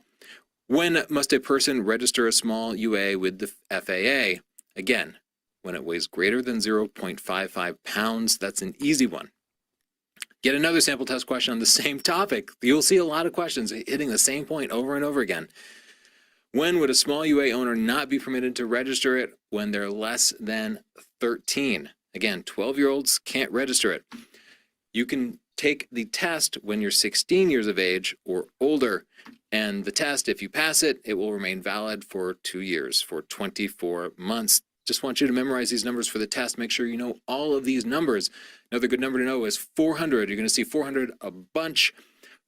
when must a person register a small UA with the FAA? Again, when it weighs greater than 0.55 pounds. That's an easy one. Get another sample test question on the same topic. You'll see a lot of questions hitting the same point over and over again. When would a small UA owner not be permitted to register it? When they're less than 13. Again, 12-year-olds can't register it. You can take the test when you're 16 years of age or older. And the test, if you pass it, it will remain valid for 2 years, for 24 months. Just want you to memorize these numbers for the test. Make sure you know all of these numbers. Another good number to know is 400. You're going to see 400 a bunch.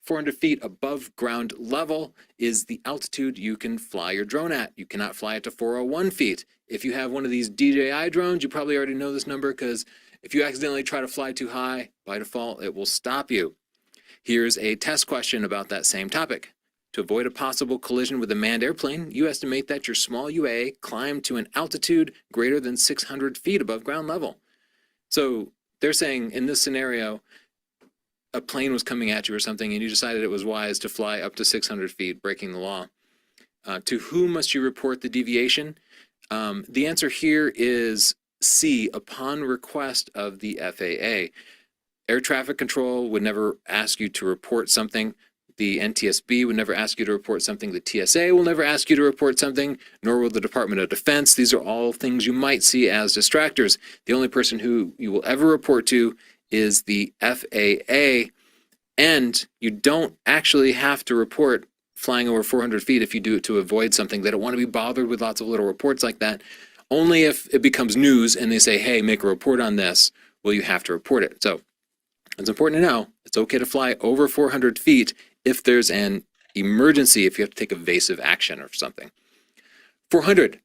400 feet above ground level is the altitude you can fly your drone at. You cannot fly it to 401 feet. If you have one of these DJI drones, you probably already know this number, because if you accidentally try to fly too high, by default, it will stop you. Here's a test question about that same topic. To avoid a possible collision with a manned airplane, you estimate that your small UA climbed to an altitude greater than 600 feet above ground level. So they're saying in this scenario, a plane was coming at you or something, and you decided it was wise to fly up to 600 feet, breaking the law. To whom must you report the deviation? The answer here is C, upon request of the FAA. Air traffic control would never ask you to report something. The NTSB would never ask you to report something. The TSA will never ask you to report something, nor will the Department of Defense. These are all things you might see as distractors. The only person who you will ever report to is the FAA, and you don't actually have to report flying over 400 feet if you do it to avoid something. They don't want to be bothered with lots of little reports like that. Only if it becomes news and they say, hey, make a report on this, will you have to report it. So it's important to know it's okay to fly over 400 feet if there's an emergency, if you have to take evasive action or something. 400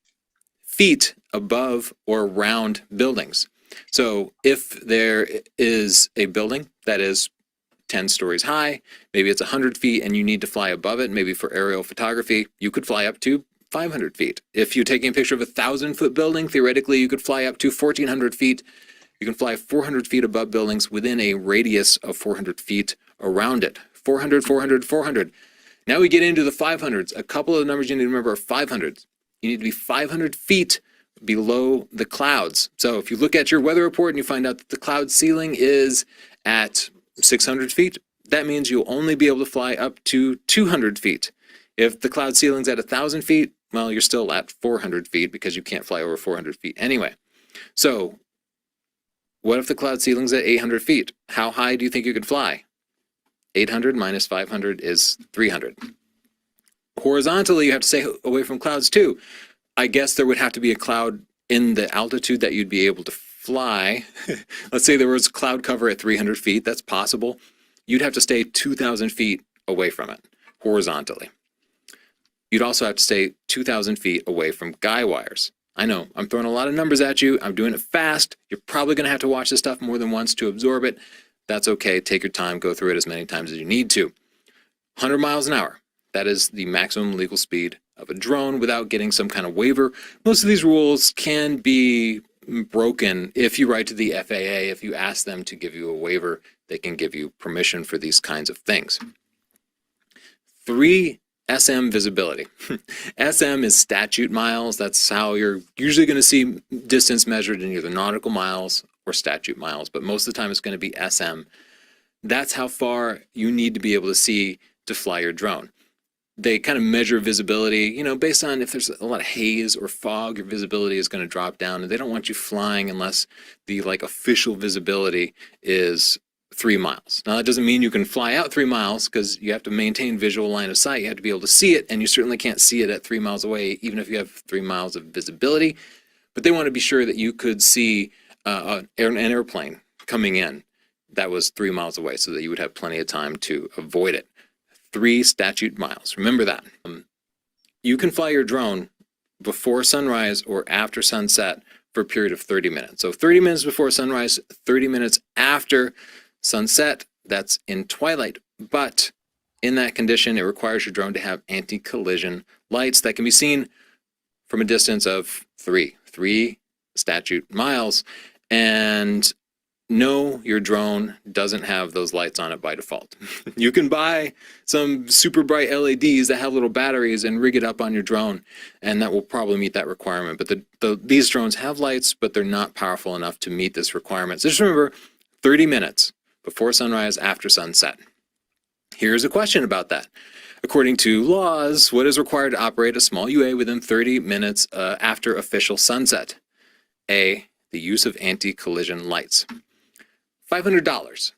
feet above or around buildings. So if there is a building that is 10 stories high, maybe it's 100 feet and you need to fly above it, maybe for aerial photography, you could fly up to 500 feet. If you're taking a picture of a 1,000-foot building, theoretically, you could fly up to 1,400 feet. You can fly 400 feet above buildings within a radius of 400 feet around it. 400, 400, 400. Now we get into the 500s. A couple of the numbers you need to remember are 500s. You need to be 500 feet below the clouds. So if you look at your weather report and you find out that the cloud ceiling is at 600 feet, that means you'll only be able to fly up to 200 feet. If the cloud ceiling's at 1,000 feet, well, you're still at 400 feet because you can't fly over 400 feet anyway. So what if the cloud ceiling's at 800 feet? How high do you think you could fly? 800 minus 500 is 300. Horizontally, you have to stay away from clouds too. I guess there would have to be a cloud in the altitude that you'd be able to fly. Let's say there was cloud cover at 300 feet. That's possible. You'd have to stay 2,000 feet away from it horizontally. You'd also have to stay 2,000 feet away from guy wires. I know, I'm throwing a lot of numbers at you. I'm doing it fast. You're probably going to have to watch this stuff more than once to absorb it. That's okay. Take your time. Go through it as many times as you need to. 100 miles an hour. That is the maximum legal speed of a drone without getting some kind of waiver. Most of these rules can be broken if you write to the FAA. If you ask them to give you a waiver, they can give you permission for these kinds of things. 3 SM visibility. SM is statute miles. That's how you're usually going to see distance measured in either nautical miles or statute miles, but most of the time it's going to be SM. That's how far you need to be able to see to fly your drone. They kind of measure visibility, based on if there's a lot of haze or fog, your visibility is going to drop down, and they don't want you flying unless the official visibility is 3 miles. Now, that doesn't mean you can fly out 3 miles, because you have to maintain visual line of sight. You have to be able to see it, and you certainly can't see it at 3 miles away, even if you have 3 miles of visibility. But they want to be sure that you could see an airplane coming in that was 3 miles away, so that you would have plenty of time to avoid it. 3 statute miles. Remember that. You can fly your drone before sunrise or after sunset for a period of 30 minutes. So 30 minutes before sunrise, 30 minutes after sunset, that's in twilight. But in that condition, it requires your drone to have anti-collision lights that can be seen from a distance of 3 statute miles. And no, your drone doesn't have those lights on it by default. You can buy some super bright LEDs that have little batteries and rig it up on your drone, and that will probably meet that requirement. But these drones have lights, but they're not powerful enough to meet this requirement. So just remember, 30 minutes before sunrise, after sunset. Here's a question about that. According to laws, what is required to operate a small UA within 30 minutes after official sunset? A, the use of anti-collision lights. $500.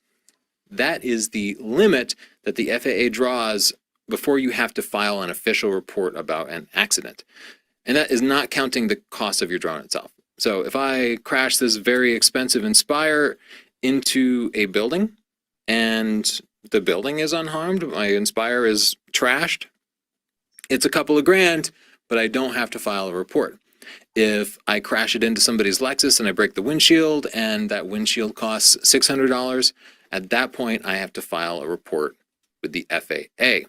That is the limit that the FAA draws before you have to file an official report about an accident. And that is not counting the cost of your drone itself. So if I crash this very expensive Inspire into a building and the building is unharmed, my Inspire is trashed, it's a couple of grand, but I don't have to file a report. If I crash it into somebody's Lexus and I break the windshield and that windshield costs $600, at that point I have to file a report with the FAA.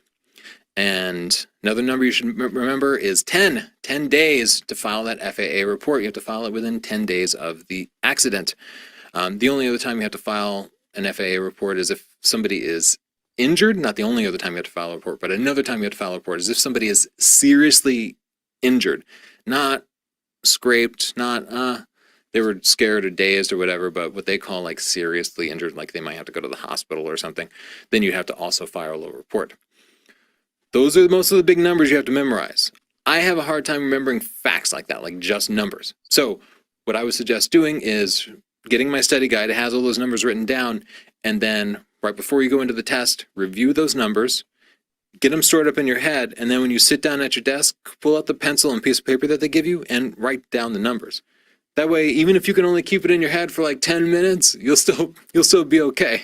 And another number you should remember is 10 days to file that FAA report. You have to file it within 10 days of the accident. The only other time you have to file an FAA report is if somebody is injured. Not the only other time you have to file a report, but another time you have to file a report is if somebody is seriously injured. Not scraped, not they were scared or dazed or whatever, but what they call seriously injured, like they might have to go to the hospital or something, then you have to also file a report. Those are most of the big numbers you have to memorize. I have a hard time remembering facts like that, like just numbers. So what I would suggest doing is getting my study guide. It has all those numbers written down, and then right before you go into the test, review those numbers, get them stored up in your head, and then when you sit down at your desk, pull out the pencil and piece of paper that they give you and write down the numbers. That way, even if you can only keep it in your head for 10 minutes, you'll still be okay.